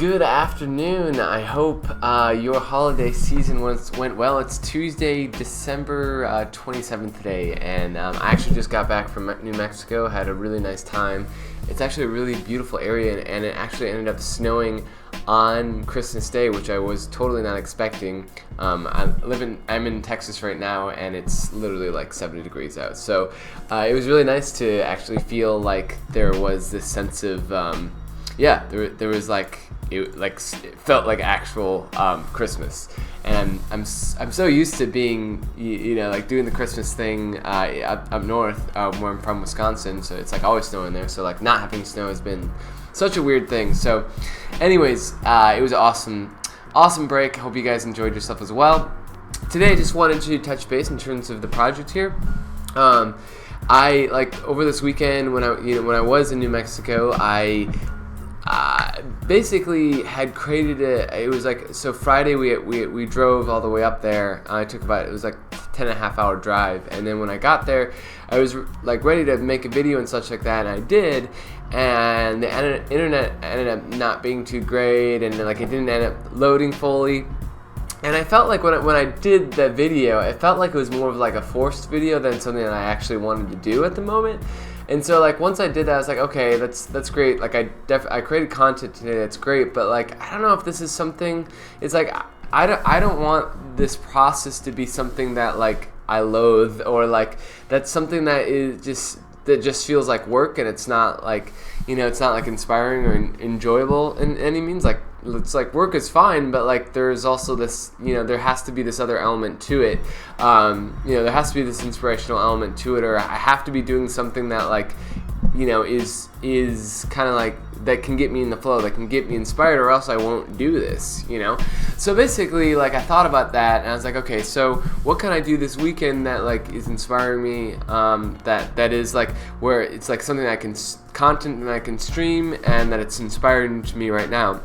Good afternoon. I hope your holiday season went well. It's Tuesday, December 27th today, and I actually just got back from New Mexico, had a really nice time. It's actually a really beautiful area, and it actually ended up snowing on Christmas Day, which I was totally not expecting. I'm in Texas right now, and it's literally like 70 degrees out. So it was really nice to actually feel like there was this sense of there was it felt like actual Christmas, and I'm so used to being like doing the Christmas thing up north where I'm from, Wisconsin. So it's like always snowing there. So like not having snow has been such a weird thing. So, anyways, it was an awesome break. Hope you guys enjoyed yourself as well. Today I just wanted to touch base in terms of the project here. I over this weekend when I was in New Mexico, I basically had created Friday we drove all the way up there. It was like 10.5-hour drive, and then when I got there I was like ready to make a video and such like that, and I did, and the internet ended up not being too great, and like it didn't end up loading fully. And I felt like when I did the video, it felt like it was more of like a forced video than something that I actually wanted to do at the moment. And so like once I did that, I was like, okay, that's great. Like I created content today, that's great. But like I don't know if this is something. It's like I don't want this process to be something that like I loathe, or like that's something that just feels like work, and it's not like it's not like inspiring or enjoyable in any means. Like it's like work is fine, but like there's also this there has to be this other element to it. There has to be this inspirational element to it, or I have to be doing something that like is kind of like that can get me in the flow, that can get me inspired, or else I won't do this. So basically, like I thought about that, and I was like, okay, so what can I do this weekend that like is inspiring me? That is like where it's like something that I can content that I can stream, and that it's inspiring to me right now.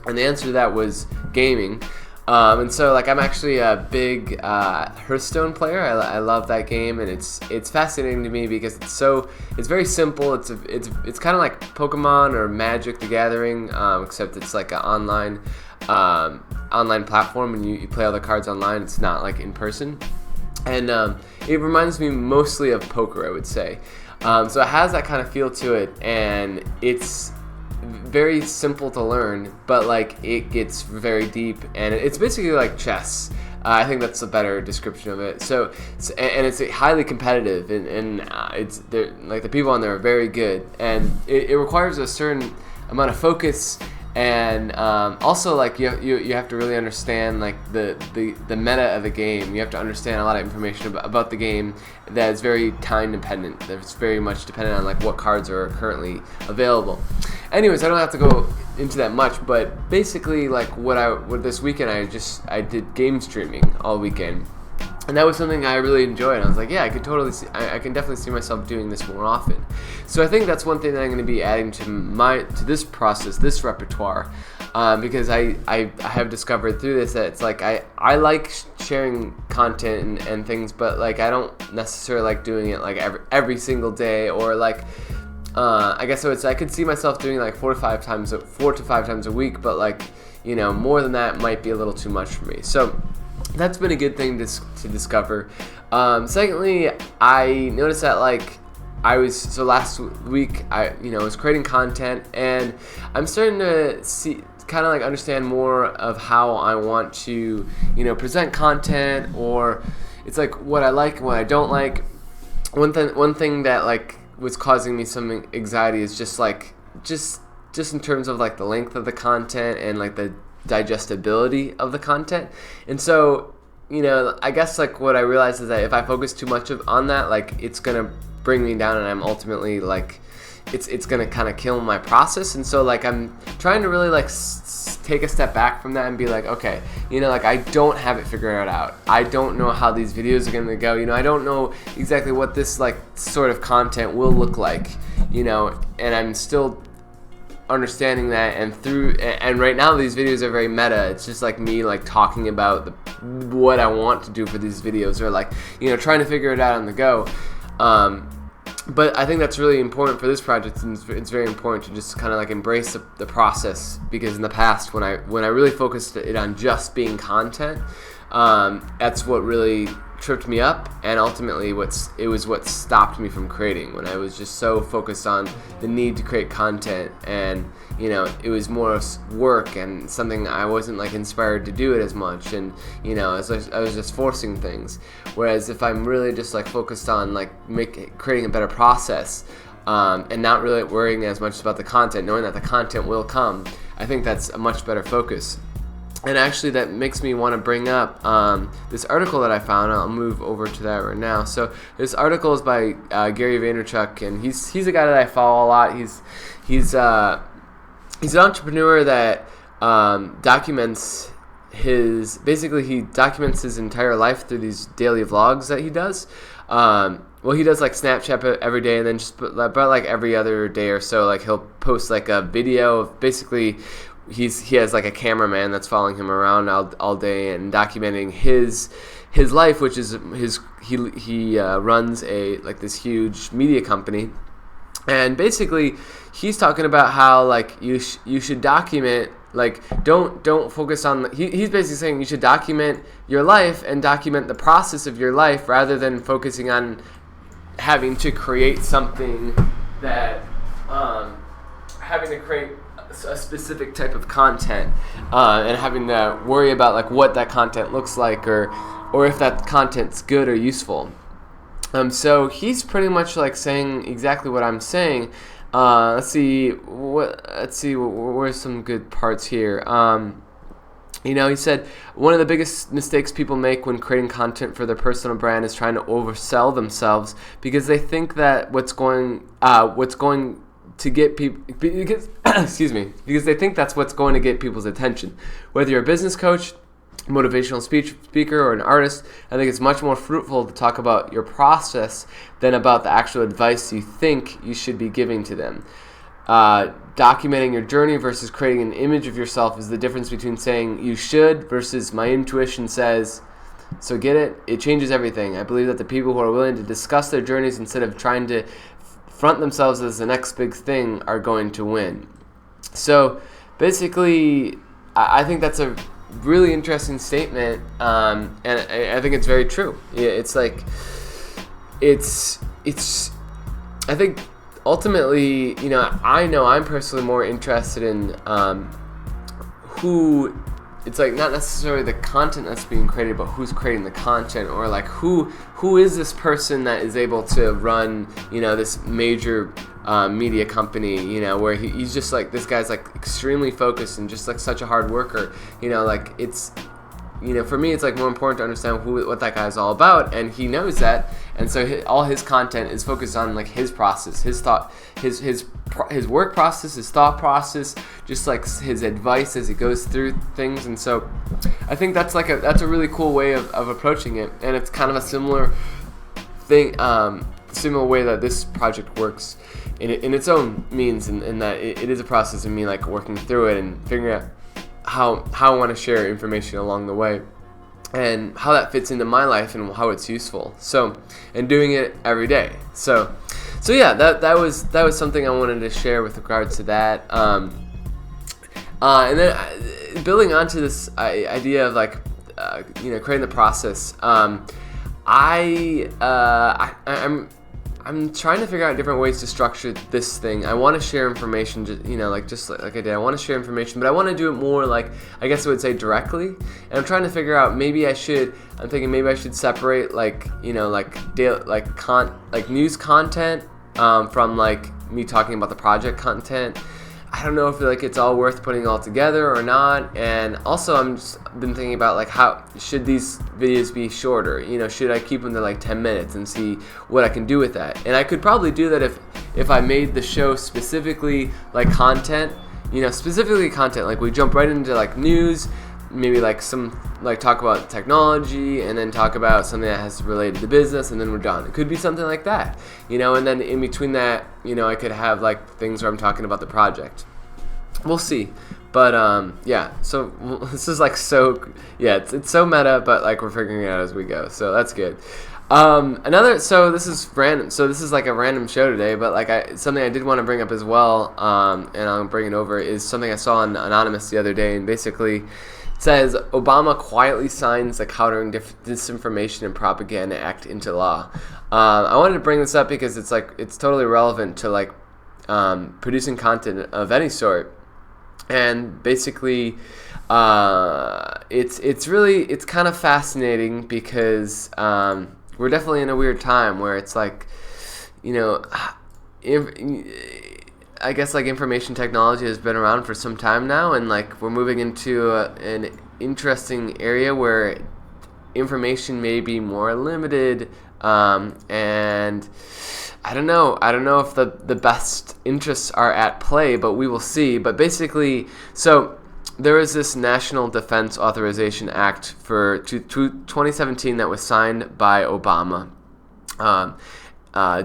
And the answer to that was gaming. And so like I'm actually a big Hearthstone player. I love that game, and it's fascinating to me because it's very simple. It's kind of like Pokemon or Magic the Gathering, except it's like an online platform, and you play all the cards online. It's not like in person, and it reminds me mostly of poker, I would say. So it has that kind of feel to it, and it's very simple to learn, but like it gets very deep, and it's basically like chess. I think that's a better description of it. So it's highly competitive, and like the people on there are very good, and it requires a certain amount of focus, and also like you have to really understand like the meta of the game. You have to understand a lot of information about the game that is very time dependent. That's very much dependent on like what cards are currently available. Anyways, I don't have to go into that much, but basically like what this weekend I did game streaming all weekend. And that was something I really enjoyed. I was like, yeah, I can definitely see myself doing this more often. So I think that's one thing that I'm going to be adding to this process, this repertoire, because I have discovered through this that it's like I like sharing content and things, but like I don't necessarily like doing it like every single day, or like I guess I could see myself doing like 4 to 5 times a week, but like more than that might be a little too much for me. So that's been a good thing to discover. Secondly, I noticed that like last week I was creating content, and I'm starting to kind of like understand more of how I want to present content, or it's like what I like and what I don't like. One thing that like was causing me some anxiety is just in terms of like the length of the content and like the digestibility of the content. And so I guess like what I realized is that if I focus too much on that, like it's gonna bring me down, and I'm ultimately like it's gonna kind of kill my process. And so like I'm trying to really like take a step back from that and be like, okay, like I don't have it figured out. I don't know how these videos are gonna go. I don't know exactly what this like sort of content will look like. And I'm still understanding that, and right now these videos are very meta. It's just like me like talking about what I want to do for these videos, or like trying to figure it out on the go. but I think that's really important for this project, and it's very important to just kind of like embrace the process, because in the past when I really focused it on just being content, that's what really tripped me up, and ultimately it was what stopped me from creating, when I was just so focused on the need to create content, and it was more work and something I wasn't like inspired to do it as much, and I was just forcing things. Whereas if I'm really just like focused on like creating a better process, and not really worrying as much about the content, knowing that the content will come, I think that's a much better focus. And actually that makes me want to bring up this article that I found. I'll move over to that right now. So this article is by Gary Vaynerchuk, and he's a guy that I follow a lot. He's an entrepreneur that documents his entire life through these daily vlogs that he does. Well, he does like Snapchat every day, and then just about like every other day or so, like he'll post like a video of basically he has like a cameraman that's following him around all day and documenting his life, which is he runs this huge media company. And basically, he's talking about how like you should document, like don't focus on. He's basically saying you should document your life and document the process of your life, rather than focusing on having to create something that having to create a specific type of content, and having to worry about like what that content looks like, or if that content's good or useful. So he's pretty much like saying exactly what I'm saying. Let's see. Where's some good parts here? He said one of the biggest mistakes people make when creating content for their personal brand is trying to oversell themselves, because they think that what's going to get people, because they think that's what's going to get people's attention. Whether you're a business coach, motivational speaker, or an artist, I think it's much more fruitful to talk about your process than about the actual advice you think you should be giving to them. Documenting your journey versus creating an image of yourself is the difference between saying you should versus my intuition says. So get it? It changes everything. I believe that the people who are willing to discuss their journeys instead of trying to front themselves as the next big thing are going to win. So basically, I think that's a really interesting statement, and I think it's very true. It's like it's I think ultimately, I know I'm personally more interested in who, it's like not necessarily the content that's being created, but who's creating the content, or like who is this person that is able to run this major media company, where he's just like, this guy's like extremely focused and just like such a hard worker, like it's, for me it's like more important to understand what that guy's all about, and he knows that, and so all his content is focused on like his process, his thought, his work process, his thought process, just like his advice as he goes through things. And so I think that's a really cool way of approaching it, and it's kind of a similar thing, similar way that this project works in its own means, in that it is a process of me like working through it and figuring out how I want to share information along the way, and how that fits into my life and how it's useful. So, and doing it every day. So yeah, that was something I wanted to share with regards to that. And then building onto this idea of like creating the process. I'm trying to figure out different ways to structure this thing. I want to share information, just like I did. I want to share information, but I want to do it more like, I guess I would say, directly. And I'm trying to figure out, maybe I should separate like news content from like me talking about the project content. I don't know if like it's all worth putting all together or not. And also I'm just been thinking about like, how should these videos be shorter? Should I keep them to like 10 minutes and see what I can do with that? And I could probably do that if I made the show specifically like content, like we jump right into like news, maybe like talk about technology, and then talk about something that has related to business, and then we're done. It could be something like that, and then in between that, I could have like things where I'm talking about the project. We'll see. But yeah, so this is like it's so meta, but like we're figuring it out as we go, so that's good. So this is random. So this is like a random show today, but like something I did want to bring up as well, and I'll bring it over, is something I saw on Anonymous the other day, and basically it says Obama quietly signs the Countering Disinformation and Propaganda Act into law. I wanted to bring this up because it's totally relevant to like producing content of any sort, and basically it's kind of fascinating because we're definitely in a weird time where it's like, I guess like information technology has been around for some time now, and like we're moving into an interesting area where information may be more limited, and I don't know if the best interests are at play, but we will see. But basically, so there is this National Defense Authorization Act for 2017 that was signed by Obama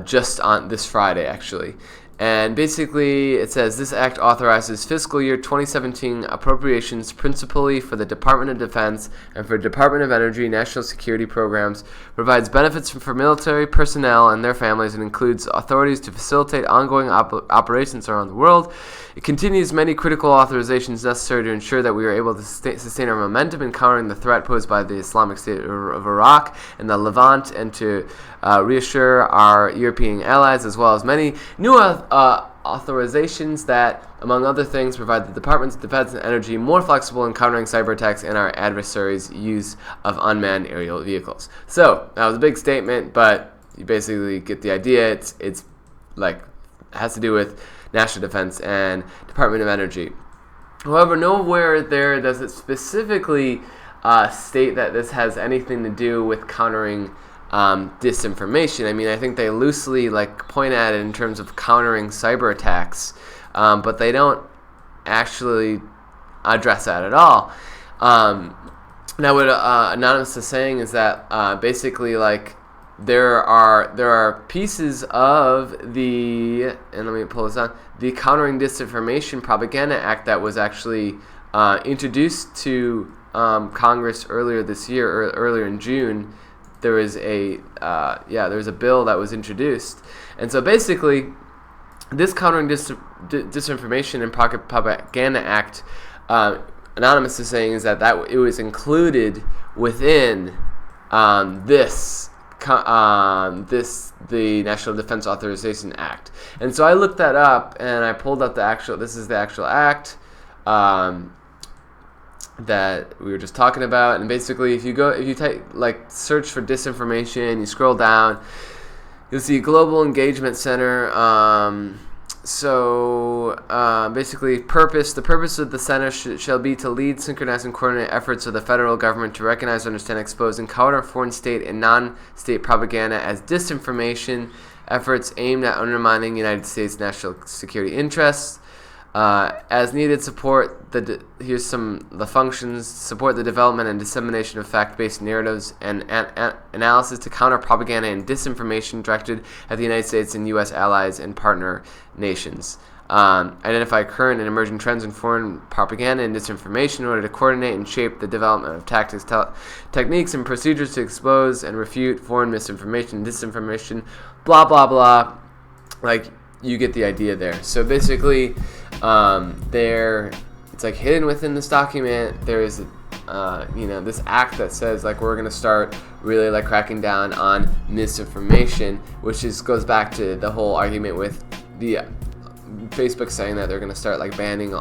just on this Friday, actually. And basically, it says this act authorizes fiscal year 2017 appropriations principally for the Department of Defense and for Department of Energy national security programs, provides benefits for military personnel and their families, and includes authorities to facilitate ongoing operations around the world. It continues many critical authorizations necessary to ensure that we are able to sustain our momentum in countering the threat posed by the Islamic State of Iraq and the Levant, and to reassure our European allies, as well as many new authorizations that, among other things, provide the Departments of Defense and Energy more flexible in countering cyber attacks and our adversaries' use of unmanned aerial vehicles. So that was a big statement, but you basically get the idea. It's like has to do with national defense and Department of Energy. However, nowhere there does it specifically state that this has anything to do with countering disinformation. I mean, I think they loosely like point at it in terms of countering cyber attacks, but they don't actually address that at all. Now, what Anonymous is saying is that basically, like, there are pieces of the, and let me pull this on, the Countering Disinformation Propaganda Act that was actually introduced to Congress earlier this year, or earlier in June. There was a bill that was introduced, and so basically, this Countering Disinformation and Propaganda Act, Anonymous is saying, is that it was included within the National Defense Authorization Act. And so I looked that up and I pulled up this is the actual act that we were just talking about. And basically, if you type, like, search for disinformation, you scroll down, you'll see Global Engagement Center. Basically, the purpose of the center shall be to lead, synchronize, and coordinate efforts of the federal government to recognize, understand, expose, and counter foreign state and non-state propaganda as disinformation efforts aimed at undermining United States national security interests. As needed, here's some of the functions: support the development and dissemination of fact-based narratives and analysis to counter propaganda and disinformation directed at the United States and U.S. allies and partner nations. Identify current and emerging trends in foreign propaganda and disinformation in order to coordinate and shape the development of tactics, techniques, and procedures to expose and refute foreign misinformation and disinformation, blah, blah, blah. Like, you get the idea there. So basically, it's like hidden within this document. There is this act that says, like, we're going to start really, like, cracking down on misinformation, which goes back to the whole argument with the Facebook saying that they're going to start, like, banning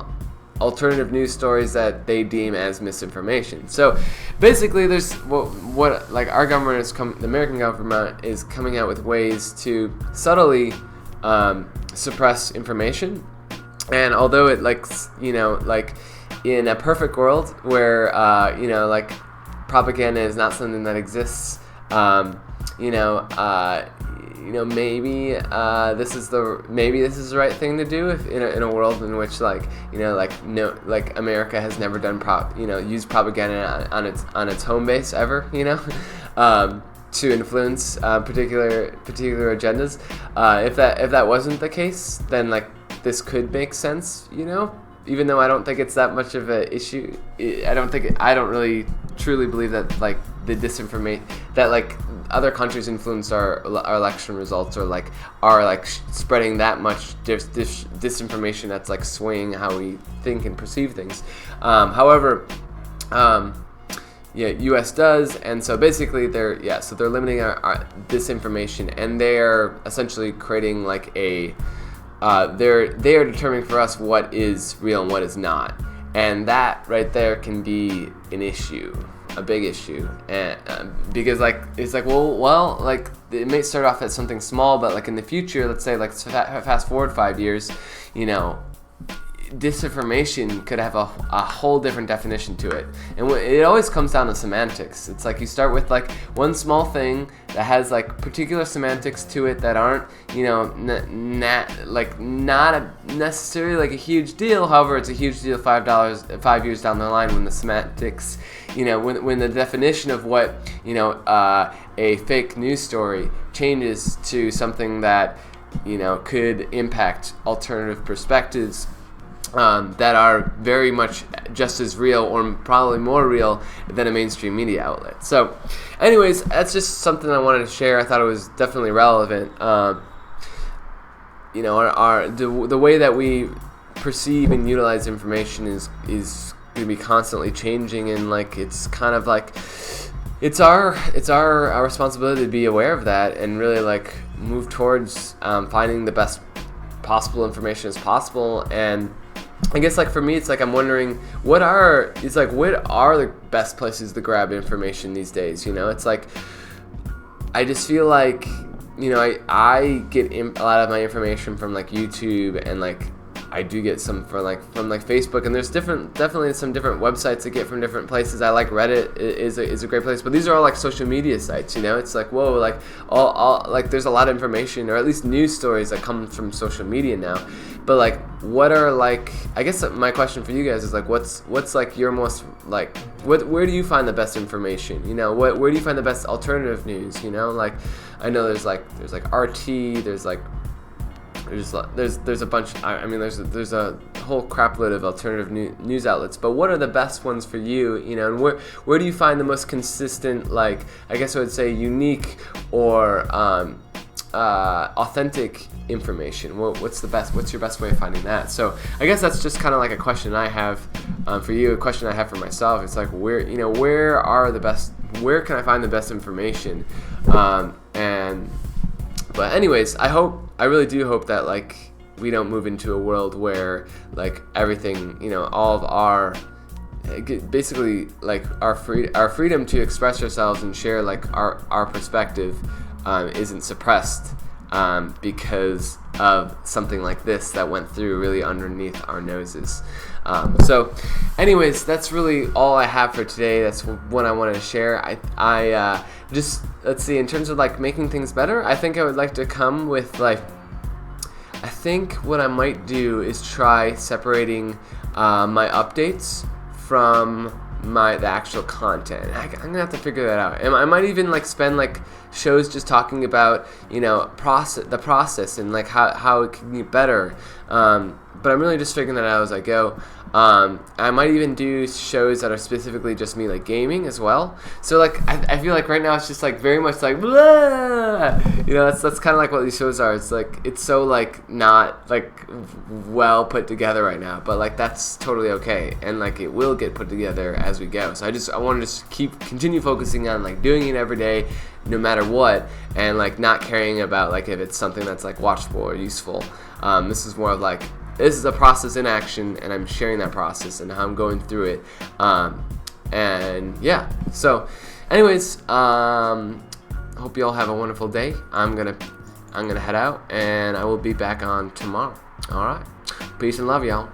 alternative news stories that they deem as misinformation. So basically, there's what like our government the American government is coming out with ways to subtly suppress information. And although it, like, in a perfect world where propaganda is not something that exists, maybe this is the right thing to do if in a world in which America has never done used propaganda on its home base ever, to influence particular agendas. If that wasn't the case, then this could make sense, even though I don't think it's that much of an issue. I don't really truly believe that the disinformation, that other countries influence our election results, or like are like spreading that much disinformation that's like swaying how we think and perceive things. However, U.S. does, and so basically they're limiting our disinformation, and they're essentially creating like they are determining for us what is real and what is not, and that right there can be an issue, a big issue, and because like it's like well like it may start off as something small, but like in the future, let's say like fast forward 5 years, disinformation could have a whole different definition to it, and it always comes down to semantics. It's like you start with like one small thing that has like particular semantics to it that aren't not necessarily like a huge deal. However, it's a huge deal 5 years down the line when the semantics, when the definition of what a fake news story changes to something that could impact alternative perspectives that are very much just as real, or probably more real than a mainstream media outlet. So anyways, that's just something I wanted to share. I thought it was definitely relevant. The way that we perceive and utilize information is going to be constantly changing, and like it's kind of like it's our responsibility to be aware of that and really like move towards finding the best possible information as possible. And I guess like for me, it's like I'm wondering what are the best places to grab information these days. It's like I just feel like I get a lot of my information from like YouTube, and like I do get some from Facebook, and there's definitely some different websites I get from different places. I like Reddit is a great place, but these are all like social media sites. It's like whoa, like all like there's a lot of information, or at least news stories that come from social media now. But like, what are like? I guess my question for you guys is like, what's like your most like where do you find the best information? Where do you find the best alternative news? Like I know there's RT, there's a bunch. I mean, there's a whole crapload of alternative news outlets. But what are the best ones for you? And where do you find the most consistent, like I guess I would say unique or authentic information? What's your best way of finding that? So I guess that's just kind of like a question I have for you, a question I have for myself. It's like where can I find the best information? But anyways, I really do hope that like we don't move into a world where like everything, all of our basically like our freedom to express ourselves and share like our perspective isn't suppressed because of something like this that went through really underneath our noses. So anyways, that's really all I have for today. That's what I wanted to share. I just, let's see, in terms of like making things better, I think I would like to come with like, I think what I might do is try separating my updates from the actual content. I'm gonna have to figure that out. And I might even like spend like shows just talking about the process and like how it can get better. But I'm really just figuring that out as I go. I might even do shows that are specifically just me like gaming as well. So like I feel like right now it's just like very much like blah! That's kind of like what these shows are. It's like it's so like not like well put together right now, but like that's totally okay, and like it will get put together as we go. So I want to just continue focusing on like doing it every day, no matter what, and like not caring about like if it's something that's like watchable or useful. This is more of like, this is a process in action, and I'm sharing that process and how I'm going through it. And yeah, so anyways, hope you all have a wonderful day. I'm gonna head out, and I will be back on tomorrow. All right, peace and love, y'all.